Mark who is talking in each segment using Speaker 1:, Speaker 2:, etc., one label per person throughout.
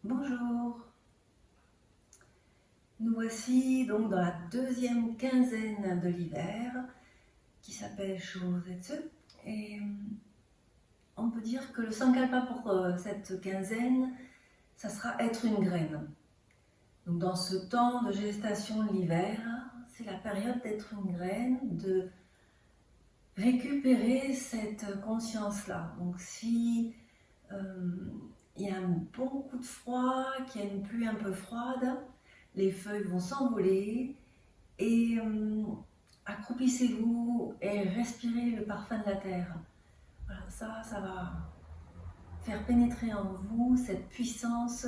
Speaker 1: Bonjour, nous voici donc dans la deuxième quinzaine de l'hiver qui s'appelle Shosetsu et on peut dire que le sankalpa pour cette quinzaine, ça sera être une graine. Donc dans ce temps de gestation de l'hiver, c'est la période d'être une graine, de récupérer cette conscience-là. Donc si il y a un bon coup de froid, qu'il y a une pluie un peu froide, les feuilles vont s'envoler et accroupissez-vous et respirez le parfum de la terre. Voilà, ça va faire pénétrer en vous cette puissance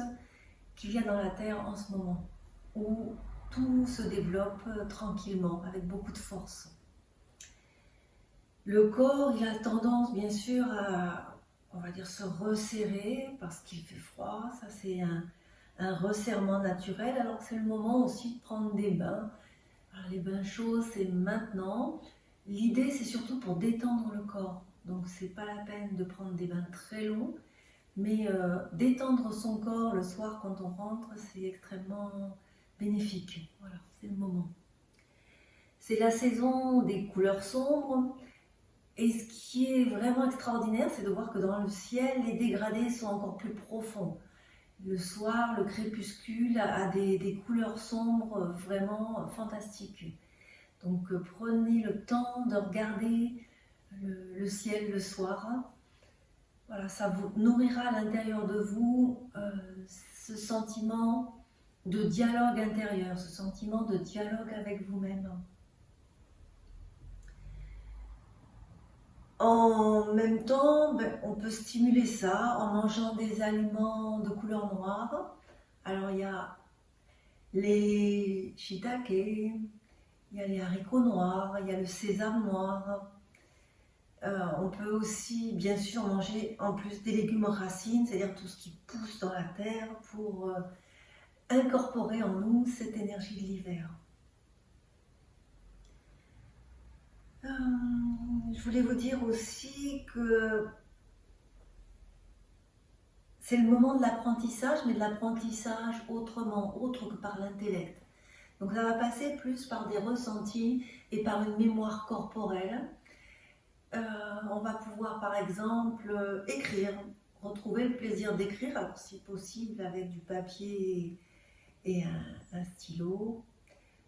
Speaker 1: qu'il y a dans la terre en ce moment, où tout se développe tranquillement, avec beaucoup de force. Le corps, il a tendance bien sûr à, on va dire, se resserrer parce qu'il fait froid. Ça, c'est un resserrement naturel. Alors c'est le moment aussi de prendre des bains. Alors, les bains chauds, c'est maintenant. L'idée, c'est surtout pour détendre le corps. Donc c'est pas la peine de prendre des bains très longs, mais détendre son corps le soir quand on rentre, c'est extrêmement bénéfique. Voilà, c'est le moment. C'est la saison des couleurs sombres. Et ce qui est vraiment extraordinaire, c'est de voir que dans le ciel, les dégradés sont encore plus profonds. Le soir, le crépuscule a des couleurs sombres vraiment fantastiques. Donc prenez le temps de regarder le ciel le soir. Voilà, ça vous nourrira à l'intérieur de vous ce sentiment de dialogue intérieur, ce sentiment de dialogue avec vous-même. En même temps, on peut stimuler ça en mangeant des aliments de couleur noire. Alors il y a les shiitake, il y a les haricots noirs, il y a le sésame noir. On peut aussi bien sûr manger en plus des légumes racines, c'est-à-dire tout ce qui pousse dans la terre pour incorporer en nous cette énergie de l'hiver. Je voulais vous dire aussi que c'est le moment de l'apprentissage, mais de l'apprentissage autrement, autre que par l'intellect. Donc ça va passer plus par des ressentis et par une mémoire corporelle. On va pouvoir par exemple écrire, retrouver le plaisir d'écrire, alors si possible avec du papier et un stylo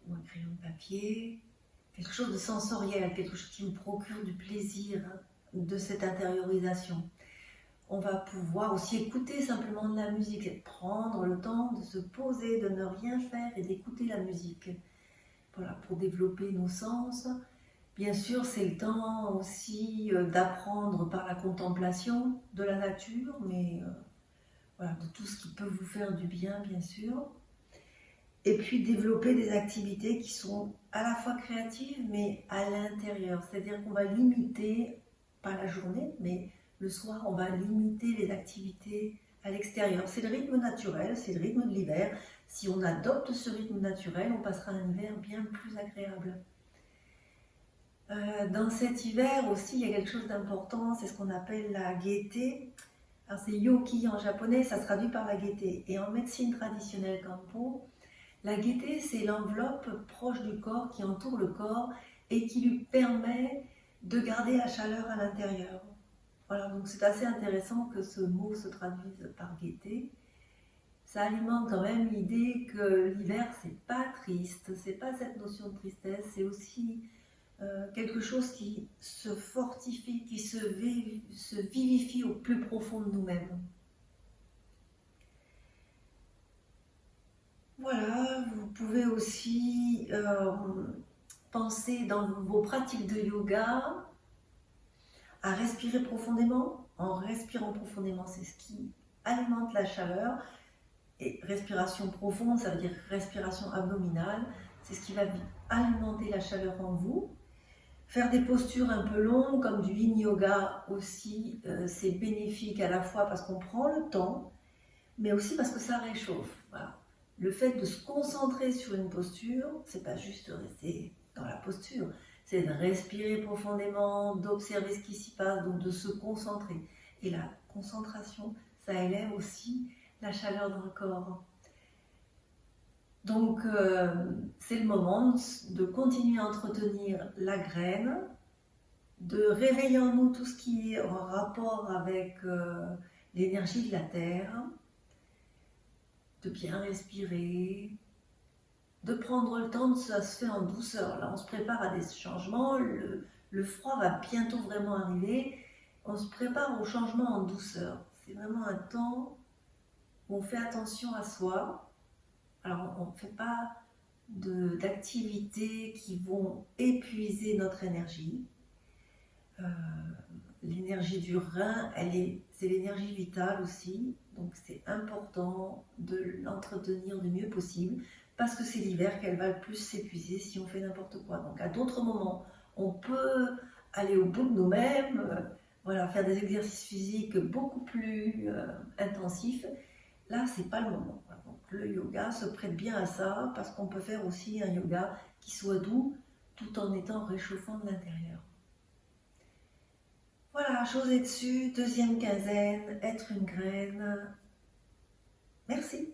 Speaker 1: ou un crayon de papier. Quelque chose de sensoriel, quelque chose qui vous procure du plaisir de cette intériorisation. On va pouvoir aussi écouter simplement de la musique, prendre le temps de se poser, de ne rien faire et d'écouter la musique. Voilà, pour développer nos sens. Bien sûr, c'est le temps aussi d'apprendre par la contemplation de la nature, mais voilà, de tout ce qui peut vous faire du bien, bien sûr. Et puis développer des activités qui sont à la fois créatives, mais à l'intérieur. C'est-à-dire qu'on va limiter, pas la journée, mais le soir, on va limiter les activités à l'extérieur. C'est le rythme naturel, c'est le rythme de l'hiver. Si on adopte ce rythme naturel, on passera un hiver bien plus agréable. Dans cet hiver aussi, il y a quelque chose d'important, c'est ce qu'on appelle la gaieté. Alors c'est yoki en japonais, ça se traduit par la gaieté. Et en médecine traditionnelle Kampo, la gaieté, c'est l'enveloppe proche du corps qui entoure le corps et qui lui permet de garder la chaleur à l'intérieur. Voilà, donc c'est assez intéressant que ce mot se traduise par gaieté. Ça alimente quand même l'idée que l'hiver, c'est pas triste, c'est pas cette notion de tristesse, c'est aussi quelque chose qui se fortifie, qui se vivifie au plus profond de nous-mêmes. Voilà, vous pouvez aussi penser dans vos pratiques de yoga à respirer profondément. En respirant profondément, c'est ce qui alimente la chaleur. Et respiration profonde, ça veut dire respiration abdominale. C'est ce qui va alimenter la chaleur en vous. Faire des postures un peu longues, comme du yin yoga aussi, c'est bénéfique à la fois parce qu'on prend le temps, mais aussi parce que ça réchauffe. Voilà. Le fait de se concentrer sur une posture, c'est pas juste rester dans la posture, c'est de respirer profondément, d'observer ce qui s'y passe, donc de se concentrer. Et la concentration, ça élève aussi la chaleur dans le corps. Donc, c'est le moment de continuer à entretenir la graine, de réveiller en nous tout ce qui est en rapport avec l'énergie de la terre, de bien respirer, de prendre le temps, ça se fait en douceur. Là, on se prépare à des changements, le froid va bientôt vraiment arriver, on se prépare au changement en douceur. C'est vraiment un temps où on fait attention à soi. Alors, on ne fait pas d'activités qui vont épuiser notre énergie. L'énergie du rein, c'est l'énergie vitale aussi, donc c'est important de l'entretenir du mieux possible, parce que c'est l'hiver qu'elle va le plus s'épuiser si on fait n'importe quoi. Donc à d'autres moments, on peut aller au bout de nous-mêmes, voilà, faire des exercices physiques beaucoup plus intensifs. Là, c'est pas le moment. Donc, le yoga se prête bien à ça, parce qu'on peut faire aussi un yoga qui soit doux, tout en étant réchauffant de l'intérieur. Voilà, José dessus, deuxième quinzaine, être une graine. Merci.